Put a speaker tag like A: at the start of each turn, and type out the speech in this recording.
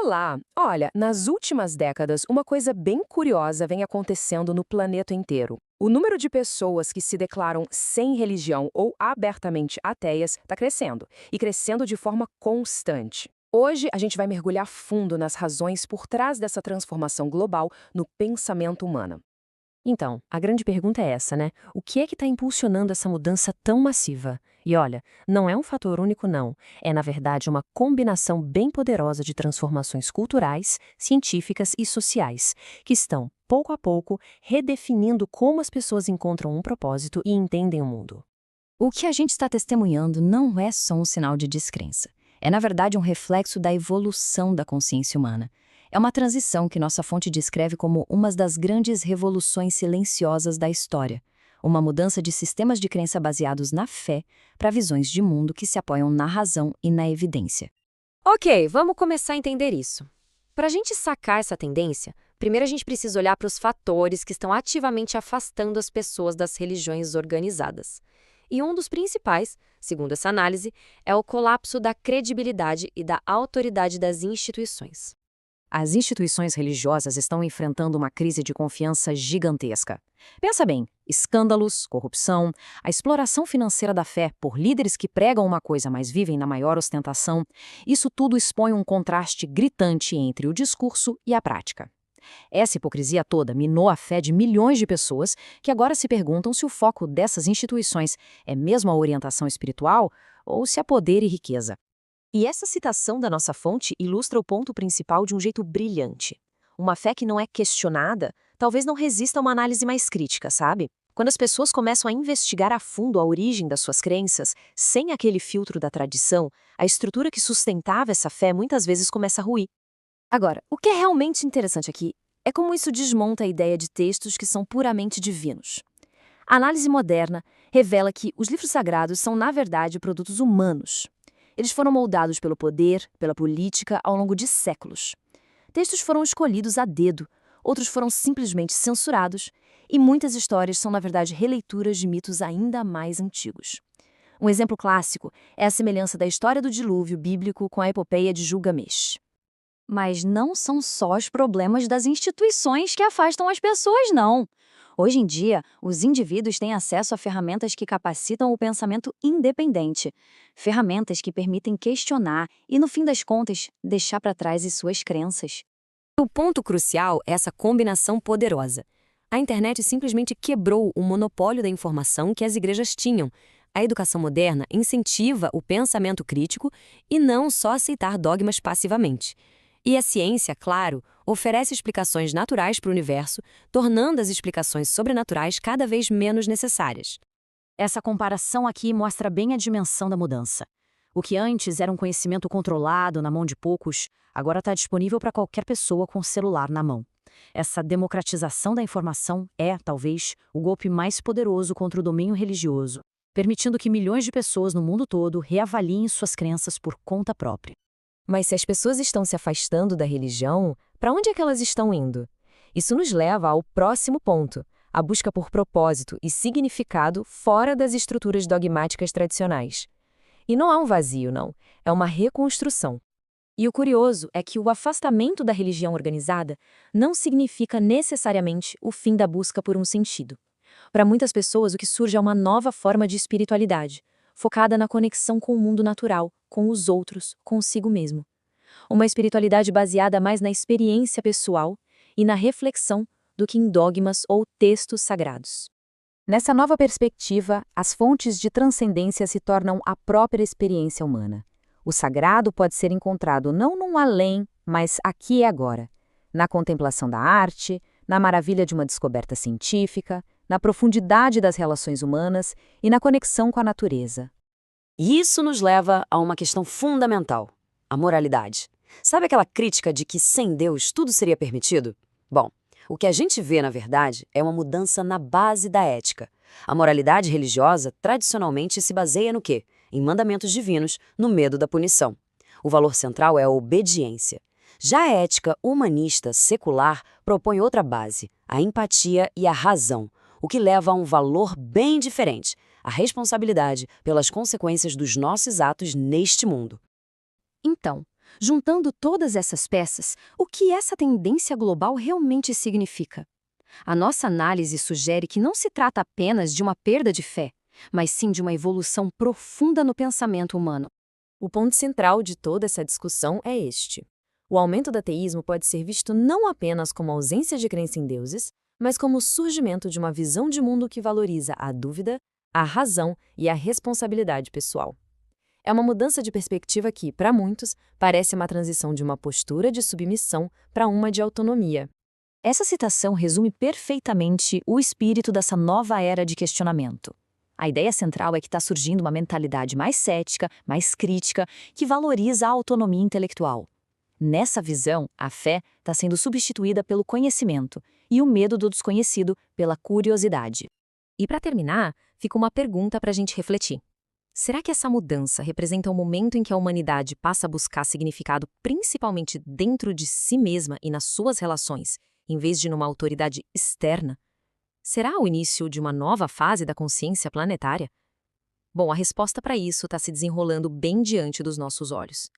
A: Olá! Olha, nas últimas décadas, uma coisa bem curiosa vem acontecendo no planeta inteiro. O número de pessoas que se declaram sem religião ou abertamente ateias está crescendo, e crescendo de forma constante. Hoje, a gente vai mergulhar fundo nas razões por trás dessa transformação global no pensamento humano.
B: Então, a grande pergunta é essa, né? O que é que está impulsionando essa mudança tão massiva? E olha, não é um fator único, não. É, na verdade, uma combinação bem poderosa de transformações culturais, científicas e sociais, que estão, pouco a pouco, redefinindo como as pessoas encontram um propósito e entendem o mundo.
C: O que a gente está testemunhando não é só um sinal de descrença. É, na verdade, um reflexo da evolução da consciência humana. É uma transição que nossa fonte descreve como uma das grandes revoluções silenciosas da história. Uma mudança de sistemas de crença baseados na fé para visões de mundo que se apoiam na razão e na evidência.
B: Ok, vamos começar a entender isso. Para a gente sacar essa tendência, primeiro a gente precisa olhar para os fatores que estão ativamente afastando as pessoas das religiões organizadas. E um dos principais, segundo essa análise, é o colapso da credibilidade e da autoridade das instituições.
C: As instituições religiosas estão enfrentando uma crise de confiança gigantesca. Pensa bem, escândalos, corrupção, a exploração financeira da fé por líderes que pregam uma coisa, mas vivem na maior ostentação, isso tudo expõe um contraste gritante entre o discurso e a prática. Essa hipocrisia toda minou a fé de milhões de pessoas que agora se perguntam se o foco dessas instituições é mesmo a orientação espiritual ou se é poder e riqueza. E essa citação da nossa fonte ilustra o ponto principal de um jeito brilhante. Uma fé que não é questionada, talvez não resista a uma análise mais crítica, sabe? Quando as pessoas começam a investigar a fundo a origem das suas crenças, sem aquele filtro da tradição, a estrutura que sustentava essa fé muitas vezes começa a ruir. Agora, o que é realmente interessante aqui é como isso desmonta a ideia de textos que são puramente divinos. A análise moderna revela que os livros sagrados são, na verdade, produtos humanos. Eles foram moldados pelo poder, pela política, ao longo de séculos. Textos foram escolhidos a dedo, outros foram simplesmente censurados, e muitas histórias são, na verdade, releituras de mitos ainda mais antigos. Um exemplo clássico é a semelhança da história do dilúvio bíblico com a epopeia de Gilgamesh. Mas não são só os problemas das instituições que afastam as pessoas, não. Hoje em dia, os indivíduos têm acesso a ferramentas que capacitam o pensamento independente. Ferramentas que permitem questionar e, no fim das contas, deixar para trás as suas crenças.
B: O ponto crucial é essa combinação poderosa. A internet simplesmente quebrou o monopólio da informação que as igrejas tinham. A educação moderna incentiva o pensamento crítico e não só aceitar dogmas passivamente. E a ciência, claro, oferece explicações naturais para o universo, tornando as explicações sobrenaturais cada vez menos necessárias.
C: Essa comparação aqui mostra bem a dimensão da mudança. O que antes era um conhecimento controlado na mão de poucos, agora está disponível para qualquer pessoa com o celular na mão. Essa democratização da informação é, talvez, o golpe mais poderoso contra o domínio religioso, permitindo que milhões de pessoas no mundo todo reavaliem suas crenças por conta própria.
B: Mas se as pessoas estão se afastando da religião, para onde é que elas estão indo? Isso nos leva ao próximo ponto, a busca por propósito e significado fora das estruturas dogmáticas tradicionais. E não há um vazio, não. É uma reconstrução.
C: E o curioso é que o afastamento da religião organizada não significa necessariamente o fim da busca por um sentido. Para muitas pessoas, o que surge é uma nova forma de espiritualidade, focada na conexão com o mundo natural, com os outros, consigo mesmo. Uma espiritualidade baseada mais na experiência pessoal e na reflexão do que em dogmas ou textos sagrados. Nessa nova perspectiva, as fontes de transcendência se tornam a própria experiência humana. O sagrado pode ser encontrado não num além, mas aqui e agora, na contemplação da arte, na maravilha de uma descoberta científica, na profundidade das relações humanas e na conexão com a natureza.
B: E isso nos leva a uma questão fundamental, a moralidade. Sabe aquela crítica de que sem Deus tudo seria permitido? Bom, o que a gente vê, na verdade, é uma mudança na base da ética. A moralidade religiosa tradicionalmente se baseia no quê? Em mandamentos divinos, no medo da punição. O valor central é a obediência. Já a ética humanista secular propõe outra base, a empatia e a razão, o que leva a um valor bem diferente, a responsabilidade pelas consequências dos nossos atos neste mundo.
C: Então,
D: Juntando todas essas peças, o que essa tendência global realmente significa? A nossa análise sugere que não se trata apenas de uma perda de fé, mas sim de uma evolução profunda no pensamento humano.
B: O ponto central de toda essa discussão é este. O aumento do ateísmo pode ser visto não apenas como ausência de crença em deuses, mas como o surgimento de uma visão de mundo que valoriza a dúvida, a razão e a responsabilidade pessoal. É uma mudança de perspectiva que, para muitos, parece uma transição de uma postura de submissão para uma de autonomia.
C: Essa citação resume perfeitamente o espírito dessa nova era de questionamento. A ideia central é que está surgindo uma mentalidade mais cética, mais crítica, que valoriza a autonomia intelectual. Nessa visão, a fé está sendo substituída pelo conhecimento e o medo do desconhecido pela curiosidade.
A: E para terminar, fica uma pergunta para a gente refletir. Será que essa mudança representa o momento em que a humanidade passa a buscar significado principalmente dentro de si mesma e nas suas relações, em vez de numa autoridade externa? Será o início de uma nova fase da consciência planetária? Bom, a resposta para isso está se desenrolando bem diante dos nossos olhos.